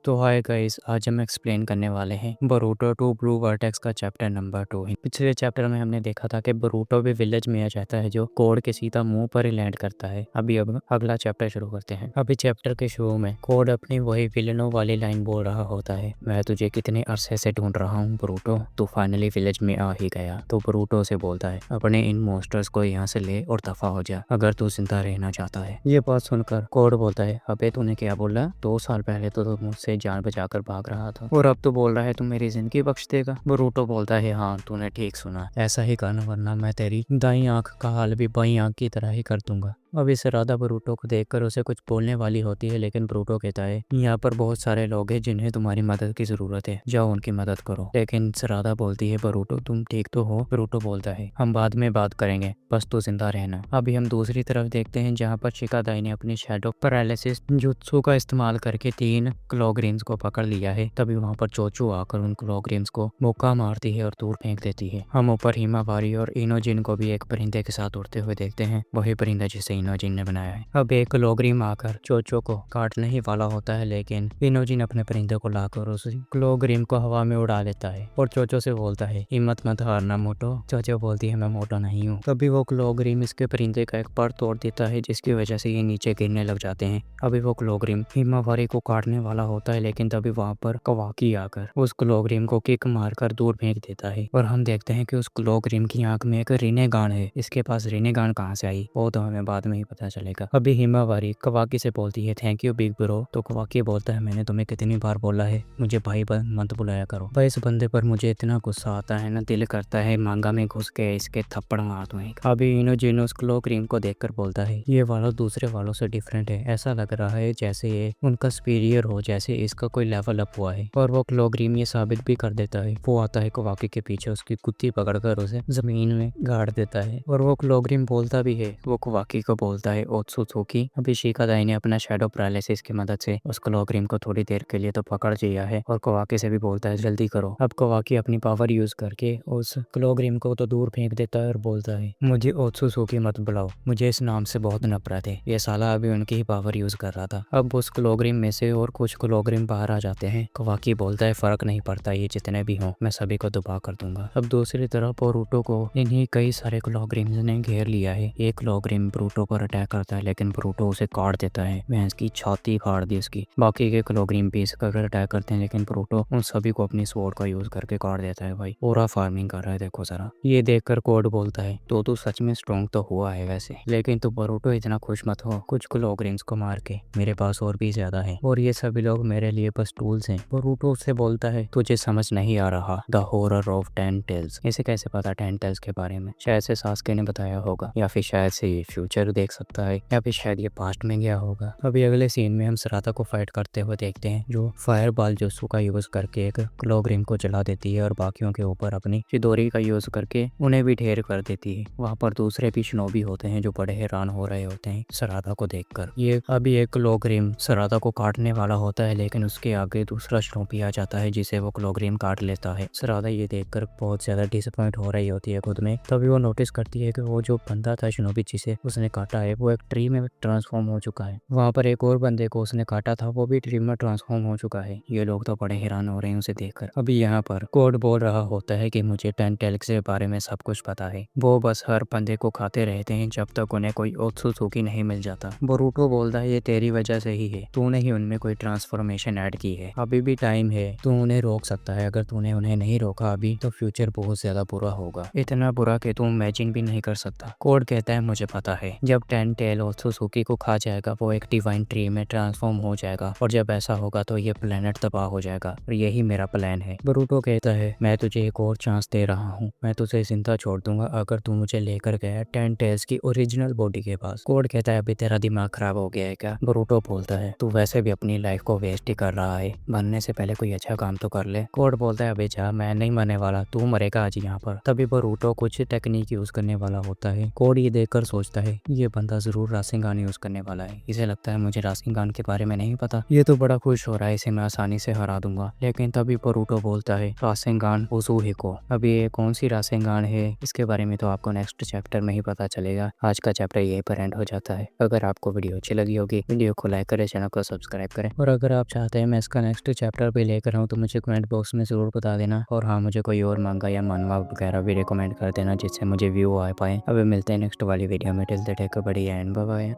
तो hi guys, आज हम एक्सप्लेन करने वाले हैं बोरूटो टू ब्लू वर्टेक्स का चैप्टर नंबर 2 है। पिछले चैप्टर में हमने देखा था कि बोरूटो भी विलेज में आ जाता है जो कोड के सीधा मुंह पर ही लैंड करता है। अब अगला चैप्टर शुरू करते हैं। अभी चैप्टर के शुरू में कोड अपनी वही विलनों वाली लाइन बोल रहा होता है, मैं तुझे कितने अरसे से ढूंढ रहा हूँ बोरूटो, तू फाइनली विलेज में आ ही गया। तो बोरूटो से बोलता है, अपने इन मॉन्स्टर्स को यहाँ से ले और दफा हो जा अगर तू जिंदा रहना चाहता है। ये बात सुनकर कोड बोलता है, अबे तूने क्या बोला? 2 साल पहले तो तू मुझसे जान बचाकर भाग रहा था और अब तो बोल रहा है तू मेरी जिंदगी बख्श देगा। बोरूटो बोलता है, हाँ तूने ठीक सुना, ऐसा ही करना वरना मैं तेरी दाई आंख का हाल भी बाई आंख की तरह ही कर दूंगा। अब इस राधा बोरूटो को देखकर उसे कुछ बोलने वाली होती है, लेकिन बोरूटो कहता है, यहाँ पर बहुत सारे लोग हैं जिन्हें तुम्हारी मदद की जरूरत है, जाओ उनकी मदद करो। लेकिन राधा बोलती है, बोरूटो तुम ठीक तो हो? बोरूटो बोलता है, हम बाद में बात करेंगे, बस तू जिंदा रहना। अभी हम दूसरी तरफ देखते हैं जहाँ पर शिकादाई ने अपनी शैडो पैरालिसिस जुत्सु का इस्तेमाल करके 3 क्लोग्रिम्स को पकड़ लिया है। तभी वहाँ पर चोचू आकर उन क्लोग्रिम्स को मुक्का मारती है और दूर फेंक देती है। हम ऊपर हिमावारी और इनोजिन को भी एक परिंदे के साथ उड़ते हुए देखते हैं, वही परिंदा जिसे इनोजिन ने बनाया है। अब एक क्लोग्रिम आकर चोचो को काटने ही वाला होता है, लेकिन इनोजिन अपने परिंदे को लाकर उस क्लोग्रिम को हवा में उड़ा लेता है और चोचो से बोलता है, हिम्मत मत हारना मोटो। चोचो बोलती है, मैं मोटो नहीं हूँ। तभी वो क्लोग्रिम इसके परिंदे का एक पर तोड़ देता है, जिसकी वजह से ये नीचे गिरने लग जाते हैं। अभी वो क्लोग्रिम हिमावारी को काटने वाला होता है, लेकिन तभी वहाँ पर कवाकी आकर उस क्लोग्रिम को किक मारकर दूर फेंक देता है और हम देखते हैं कि उस क्लोग्रिम की आंख में एक रिनेगान है। इसके पास रिनेगान कहाँ से आई वो तो हमें बाद में ही पता चलेगा। अभी हिमावारी कवाकी से बोलती है, थैंक यू बिग ब्रो। तो कवाकी बोलता है, मैंने तुम्हें कितनी बार बोला है मुझे भाई मत बुलाया करो। भाई इस बंदे पर मुझे इतना गुस्सा आता है ना, दिल करता है मांगा में घुस के इसके थप्पड़ मार दूं। अभी इनोजिन उस क्लोग्रिम को देखकर बोलता है, ये वाला दूसरे वालों से डिफरेंट है, ऐसा लग रहा है जैसे ये उनका सुपीरियर हो, जैसे इसका कोई लेवल अप हुआ है। और वो क्लोग्रिम ये साबित भी कर देता है। वो आता है कवाकी के पीछे, उसकी कुत्ती पकड़कर उसे जमीन में गाड़ देता है और वो क्लोग्रिम बोलता भी है। वो कवाकी को बोलता है, ओत्सुत्सुकी। अभी शिकादाई ने अपना शैडो पैरालिसिस की मदद से उस क्लोग्रिम को थोड़ी देर के लिए तो पकड़ लिया है और कवाकी से भी बोलता है, जल्दी करो। अब कवाकी अपनी पावर यूज करके उस क्लोग्रिम को तो दूर फेंक देता है और बोलता है, मुझे ओत्सुत्सुकी मत बुलाओ, मुझे इस नाम से बहुत नफरत है। ये साला अभी उनकी ही पावर यूज कर रहा था। अब उस क्लोग्रिम में से और कुछ क्लोग्रिम बाहर आ जाते हैं। कवाकी बोलता है, फर्क नहीं पड़ता, ये जितने भी हों मैं सभी को दबा कर दूंगा। अब दूसरी तरफ बोरूटो को इन्हीं कई सारे क्लोग्रिम्स ने घेर लिया है। एक क्लोग्रिम ब्रूटो पर अटैक करता है, लेकिन ब्रूटो उसे काट देता है, भैंस की छाती फाड़ दी उसकी। बाकी के क्लोग्रिम भी इस पर अटैक करते हैं, लेकिन ब्रूटो उन सभी को अपनी स्वॉर्ड का यूज करके काट देता है। भाई पूरा फार्मिंग कर रहा है देखो जरा। ये देखकर कोड बोलता है, तो तू सच में स्ट्रॉन्ग तो हुआ है वैसे, लेकिन तू बोरूटो इतना खुश मत हो, कुछ क्लोग्रिम्स को मार के मेरे पास और भी ज्यादा है और ये सभी लोग मेरे लिए बस टूल्स हैं। बोरूटो उससे बोलता है, तुझे समझ नहीं आ रहा द हॉरर ऑफ 10 टेल्स। इसे कैसे पता 10 टेल्स के बारे में? शायद से सास्के ने बताया होगा, या फिर शायद से ये फ्यूचर देख सकता है, या फिर शायद ये पास्ट में गया होगा। अभी अगले सीन में हम सराता को फाइट करते हुए देखते हैं, जो फायर बॉल जुत्सु का यूज करके एक क्लोग्रिम को जला देती है और बाकियों के ऊपर अपनी चिदोरी का यूज करके उन्हें भी ढेर कर देती है। वहाँ पर दूसरे भी शनोबी होते हैं जो बड़े हैरान हो रहे होते हैं सराता को देखकर। ये अभी एक क्लोग्रिम सराता को काटने वाला होता है, लेकिन उसके आगे दूसरा शनोबी आ जाता है जिसे वो क्लोग्रिम काट लेता है। सराता ये देखकर बहुत ज्यादा डिसअपॉइंट हो रही होती है खुद में। तभी वो नोटिस करती है कि वो जो बंदा था शनोबी जिसे उसने काटा है वो एक ट्री में ट्रांसफॉर्म हो चुका है। वहाँ पर एक और बंदे को उसने काटा था, वो भी ट्री में ट्रांसफॉर्म हो चुका है। ये लोग तो बड़े हैरान हो रहे हैं उसे देखकर। अभी यहाँ पर कोड बोल रहा होता है कि मुझे 10 टेल्स के बारे में सब कुछ पता है, वो बस हर बंदे को खाते रहते हैं जब तक उन्हें कोई ओत्सुत्सुकी नहीं मिल जाता। बोरूटो बोलता है, ये तेरी वजह से ही है, तूने ही उनमें कोई ट्रांसफॉर्मेशन ऐड की है, अभी भी टाइम है, तू उन्हें रोक सकता है। अगर तूने उन्हें नहीं रोका अभी तो फ्यूचर बहुत ज्यादा बुरा होगा, इतना बुरा कि तू इमेजिन भी नहीं कर सकता। कोड कहता है, मुझे पता है, जब 10 टेल ओत्सुत्सुकी को खा जाएगा वो एक डिवाइन ट्री में ट्रांसफॉर्म हो जाएगा और जब ऐसा होगा तो ये प्लेनेट तबाह हो जाएगा और यही मेरा प्लान है। बोरूटो कहता है, मैं तुझे एक और चांस दे रहा हूँ, मैं तुझे जिंदा छोड़ दूंगा अगर तू मुझे लेकर गया 10 टेल्स की ओरिजिनल बॉडी के पास। कोड कहता है, अभी तेरा दिमाग खराब हो गया है क्या? बोरूटो बोलता है, तू वैसे भी अपनी लाइफ को वेस्ट ही कर रहा है, मरने से पहले कोई अच्छा काम तो कर ले। कोड बोलता है, अबे जा, मैं नहीं मरने वाला, तू मरेगा आज यहाँ पर। तभी बोरूटो कुछ टेक्निक यूज करने वाला होता है। कोड ये देखकर सोचता है, ये बंदा ज़रूर रासेंगान यूज़ करने वाला है। इसे लगता है मुझे रासेंगान के बारे में नहीं पता। ये तो बड़ा खुश हो रहा है, इसे मैं आसानी से हरा दूंगा। लेकिन तभी बोरूटो बोलता है रासेंगान उज़ूहिको। अभी ये कौन सी रासेंगान है इसके बारे में तो आपको नेक्स्ट चैप्टर में ही पता चलेगा। आज का चैप्टर यहीं पर एंड हो जाता है। अगर आपको वीडियो अच्छी लगी होगी, वीडियो को लाइक करें, चैनल को सब्सक्राइब करें, और अगर आप चाहते हैं मैं इसका नेक्स्ट चैप्टर भी लेकर आऊँ तो मुझे कमेंट बॉक्स में ज़रूर बता देना। और हाँ, मुझे कोई और मांगा या मानवा वगैरह भी रिकमेंड कर देना जिससे मुझे व्यू आ पाए। अब मिलते हैं नेक्स्ट वाली वीडियो में। Till then take care, bye bye.